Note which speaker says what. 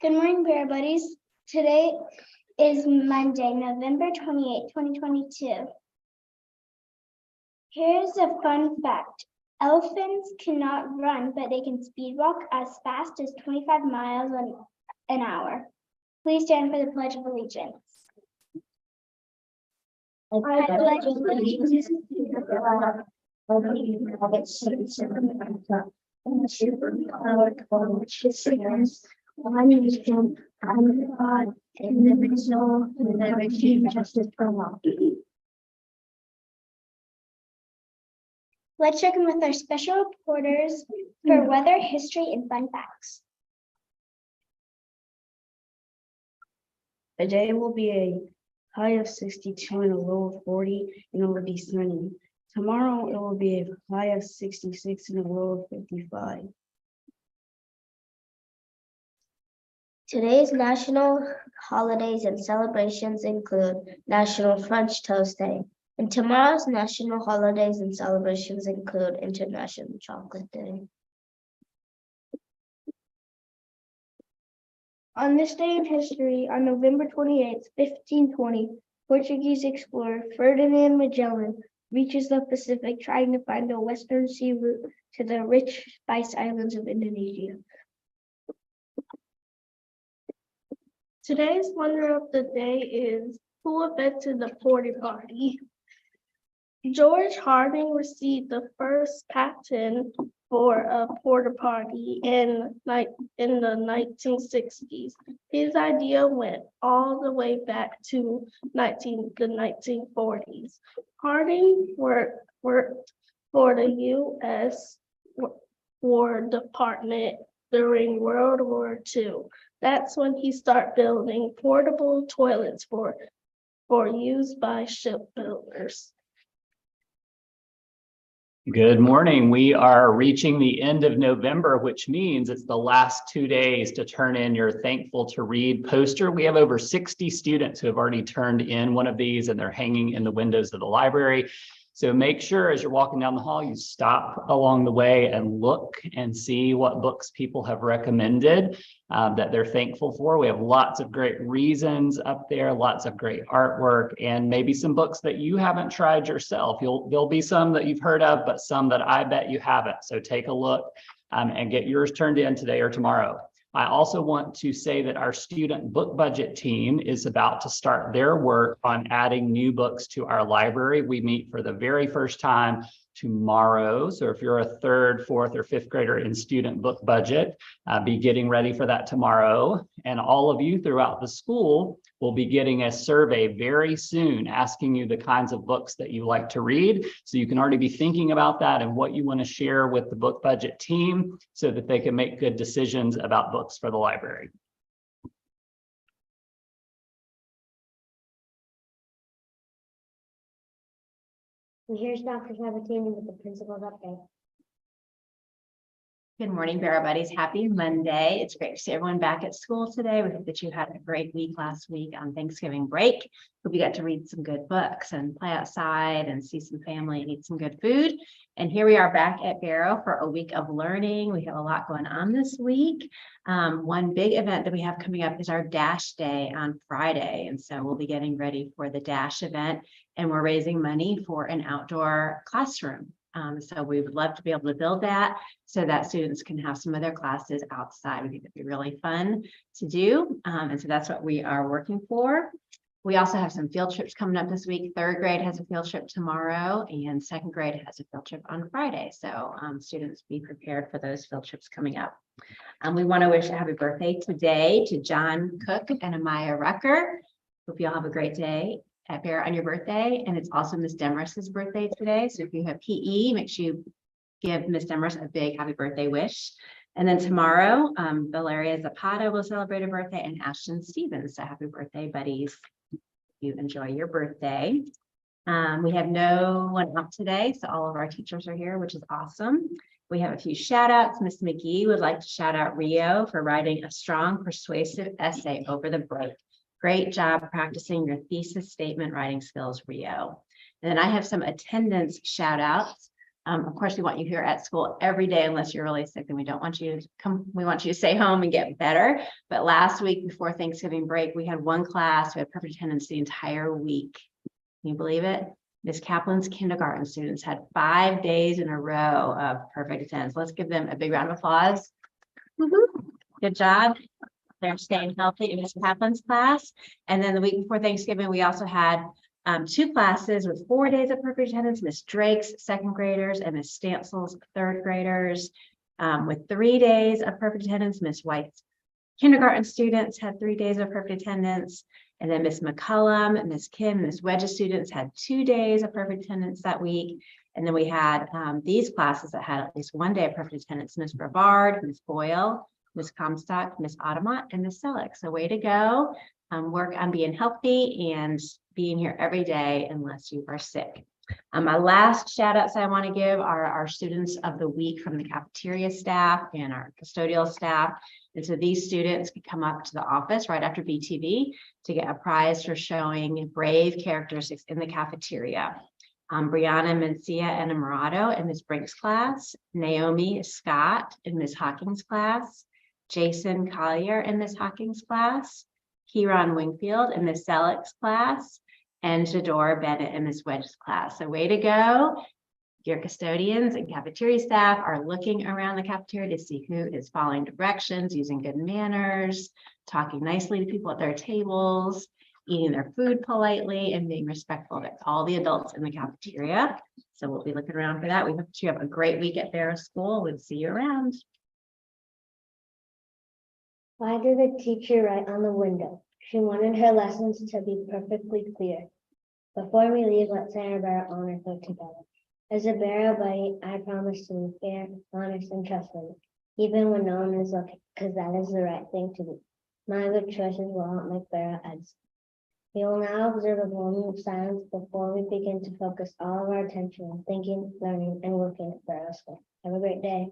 Speaker 1: Good morning, Bear Buddies. Today is Monday, November 28, 2022. Here's a fun fact. Elephants cannot run, but they can speed walk as fast as 25 miles an hour. Please stand for the Pledge of Allegiance. I pledge allegiance to the flag of the United States of America and to the republic for which it stands, one nation, under God, indivisible, with liberty and justice for all. Let's check in with our special reporters for weather, history, and fun facts.
Speaker 2: Today will be a high of 62 and a low of 40, and it will be sunny. Tomorrow it will be a high of 66 and a low of 55.
Speaker 3: Today's national holidays and celebrations include National French Toast Day, and tomorrow's national holidays and celebrations include International Chocolate Day.
Speaker 1: On this day in history, on November 28, 1520, Portuguese explorer Ferdinand Magellan reaches the Pacific trying to find a western sea route to the rich spice islands of Indonesia. Today's wonder of the day is who invented the porta potty. George Harding received the first patent for a porta potty in the 1960s. His idea went all the way back to the 1940s. Harding worked for the U.S. War Department during World War II. That's when he started building portable toilets for use by shipbuilders.
Speaker 4: Good morning. We are reaching the end of November, which means it's the last 2 days to turn in your Thankful to Read poster. We have over 60 students who have already turned in one of these, and they're hanging in the windows of the library. So make sure as you're walking down the hall, you stop along the way and look and see what books people have recommended that they're thankful for. We have lots of great reasons up there, lots of great artwork, and maybe some books that you haven't tried yourself. There'll be some that you've heard of, but some that I bet you haven't. So take a look and get yours turned in today or tomorrow. I also want to say that our student book budget team is about to start their work on adding new books to our library. We meet for the very first time tomorrow. So if you're a third, fourth, or fifth grader in student book budget, be getting ready for that tomorrow. And all of you throughout the school will be getting a survey very soon asking you the kinds of books that you like to read. So you can already be thinking about that and what you want to share with the book budget team so that they can make good decisions about books for the library.
Speaker 3: And here's Dr. Sabatini with the principal's update.
Speaker 5: Good morning, Bear Buddies. Happy Monday. It's great to see everyone back at school today. We hope that you had a great week last week on Thanksgiving break. Hope you got to read some good books and play outside and see some family and eat some good food. And here we are back at Barrow for a week of learning. We have a lot going on this week. One big event that we have coming up is our Dash Day on Friday. And so we'll be getting ready for the Dash event, and we're raising money for an outdoor classroom. So we would love to be able to build that so that students can have some of their classes outside. We think it'd be really fun to do. And so that's what we are working for. We also have some field trips coming up this week. Third grade has a field trip tomorrow, and second grade has a field trip on Friday. So students be prepared for those field trips coming up. We want to wish a happy birthday today to John Cook and Amaya Rucker. Hope you all have a great day at Bear on your birthday. And it's also Miss Demarest's birthday today. So if you have PE, make sure you give Miss Demarest a big happy birthday wish. And then tomorrow, Valeria Zapata will celebrate a birthday, and Ashton Stevens. So happy birthday, buddies. You enjoy your birthday. We have no one up today, so all of our teachers are here, which is awesome. We have a few shout outs. Miss McGee would like to shout out Rio for writing a strong, persuasive essay over the break. Great job practicing your thesis statement writing skills, Rio. And then I have some attendance shout outs. Of course, we want you here at school every day unless you're really sick and we don't want you to come. We want you to stay home and get better. But last week before Thanksgiving break, we had one class. We had perfect attendance the entire week. Can you believe it? Miss Kaplan's kindergarten students had 5 days in a row of perfect attendance. Let's give them a big round of applause. Good job. They're staying healthy in Miss Kaplan's class. And then the week before Thanksgiving, we also had 2 classes with 4 days of perfect attendance, Miss Drake's second graders and Miss Stansel's third graders. With 3 days of perfect attendance, Miss White's kindergarten students had 3 days of perfect attendance. And then Miss McCullum, Miss Kim, Miss Wedge's students had 2 days of perfect attendance that week. And then we had these classes that had at least 1 day of perfect attendance, Miss Brevard, Miss Boyle, Miss Comstock, Miss Automont, and Miss Selleck. So way to go. Work on being healthy and being here every day unless you are sick. My last shout outs I want to give are our students of the week from the cafeteria staff and our custodial staff. And so these students could come up to the office right after BTV to get a prize for showing brave characteristics in the cafeteria. Brianna Mencia and Amarato in Ms. Brink's class, Naomi Scott in Ms. Hawkins' class, Jason Collier in Ms. Hawkins' class, Kieran Wingfield in Ms. Selleck's class, and Jador Bennett in Ms. Wedge's class. So way to go. Your custodians and cafeteria staff are looking around the cafeteria to see who is following directions, using good manners, talking nicely to people at their tables, eating their food politely, and being respectful to all the adults in the cafeteria. So we'll be looking around for that. We hope you have a great week at Barrow School. We'll see you around.
Speaker 6: Why did the teacher write on the window? She wanted her lessons to be perfectly clear. Before we leave, let's say our Barrow honor code together. As a Barrow buddy, I promise to be fair, honest, and trustworthy, even when no one is looking, because that is the right thing to do. My good choices will help make Barrow Eds. We will now observe a moment of silence before we begin to focus all of our attention on thinking, learning, and working at Barrow School. Have a great day.